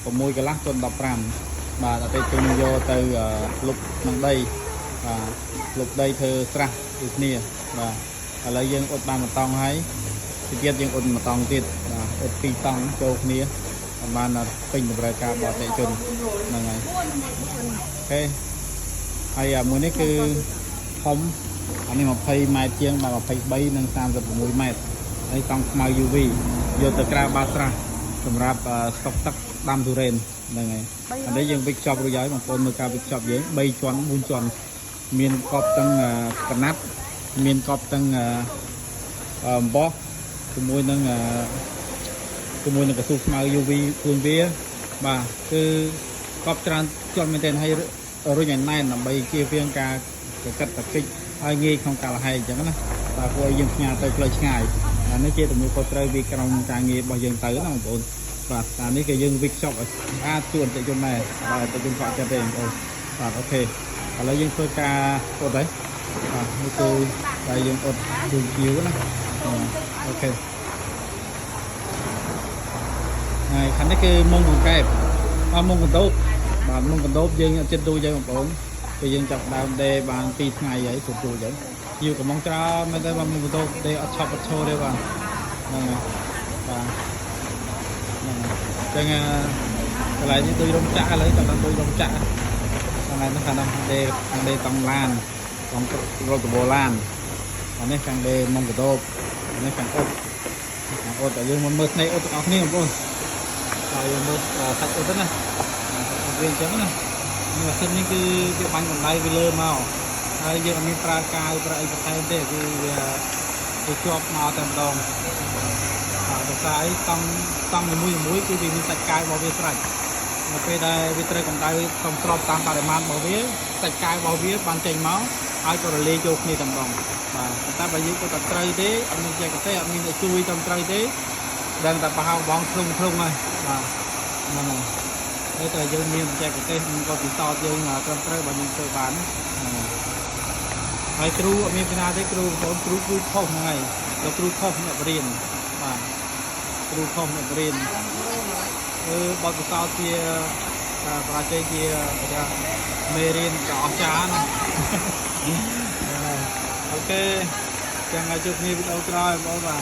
6 កន្លះ 15 បាទអតិជនយកទៅលុបនឹងដីបាទលុបដីធ្វើស្រះដូចគ្នាបាទឥឡូវយើងអ៊ុតបាន1តង់ហើយទីទៀតយើងអ៊ុត1តង់ទៀតបាទអ៊ុត2តង់ចូលគ្នាបានពេញតម្រូវការរបស់អតិជនហ្នឹងហើយអូខេហើយមួយនេះគឺធំអានេះ20 ម៉ែត្រជាងបាទ23 និង 36 ម៉ែត្រហើយតង់ខ្មៅ UV យកទៅក្រាបបាតស្រះសម្រាប់ស្តុកទឹកដាំទុរេនហ្នឹងហើយអានេះយើងវិចខ្ចប់រួចហើយបងប្អូនមើលការវិចខ្ចប់យើង3ជាន់4ជាន់មានកប់ទាំងកណាត់មានកប់ទាំងអំបោះជាមួយនឹងកស៊ូខ្មៅ UV ជូនវាបាទគឺកប់ច្រើនជាន់មែនទែនហើយរុញឲ្យណែនដើម្បីជៀសវាងការកាត់តកិច្ចឲ្យងាយក្នុងការលហែកអញ្ចឹងណាបាទព្រោះយើងផ្ញើទៅផ្លូវឆ្ងាយអានេះជាទំនួលខុសត្រូវវាក្រោមការងាររបស់យើងទៅណាបងប្អូនបាទអានេះគឺយើងវិចខ្ចប់ឲ្យអាចជួនអតិជនដែរបាទអតិជនខកចិត្តទេបងប្អូនបាទអូខេឥឡូវយើងធ្វើការអ៊ុតហើយបាទនេះគឺតែយើងអ៊ុតជូនជាវណាអូខេហើយខាងនេះគឺមុងកង្កែបមុងកណ្ដូបបាទមុងកណ្ដូបយើងចិត្តទូចហើយបងប្អូនពេលយើងចាប់ដើមដេបាន2ថ្ងៃហើយទូទូចឹងយូរកំងច្រើនមែនទេបាទមុងកណ្ដូបដេអត់ឆប់អត់ឈរទេបាទហ្នឹងហើយបាទហ្នឹងហើយចឹងកន្លែងនេះដូចរោងចក្រឥឡូវគាត់ដូចរោងចក្រហ្នឹងហើយខាងនោះដេតង់ឡានតង់រត់កបោឡានអានេះខាងដេមុងកណ្ដូបអានេះខាងអ៊ុតតែយើងមកមើលស្នេហ៍អ៊ុតទាំងអស់គ្នាបងប្អូនហើយយើងមើលសាច់អ៊ុតណាវាអញ្ចឹងណាម៉ាស៊ីននេះគឺវាបាញ់កម្ដៅវាលើមកហើយយើងអត់មានប្រើកាវប្រើអីបន្ថែមទេគឺវាជាប់មកតែម្ដងបាទដោយសារអីតង់មួយគឺវាមានសាច់កាវរបស់វាស្រេចនៅពេលដែលវាត្រូវកម្ដៅសំស្របតាមបរិមាណរបស់វាសាច់កាវរបស់វាបានចេញមកហើយក៏រលាយចូលគ្នាតែម្ដងបាទតែបើយើងគាត់តែត្រូវទេអត់មានចេះកទេអត់មានជួយត្រឹមត្រូវទេដឹងតែប្រហោងបងធ្លុងហើយបាទហ្នឹងហើយតែយើងមានចេះកទេក៏ពិសោធន៍យើងត្រឹមត្រូវបើយើងធ្វើបានហើយគ្រូអត់មានពីណាទេគ្រូបងគ្រូខុសហ្នឹងហើយដល់គ្រូខុសអ្នកបរៀនបាទគ្រូខុសអ្នកបរៀនបទពិសោធន៍ជាប្រាជ័យជាមេរៀនដ៏អស្ចារ្យណាអូខេចឹងហើយជួបគ្នាវីដេអូក្រោយបងប្អូនបាទ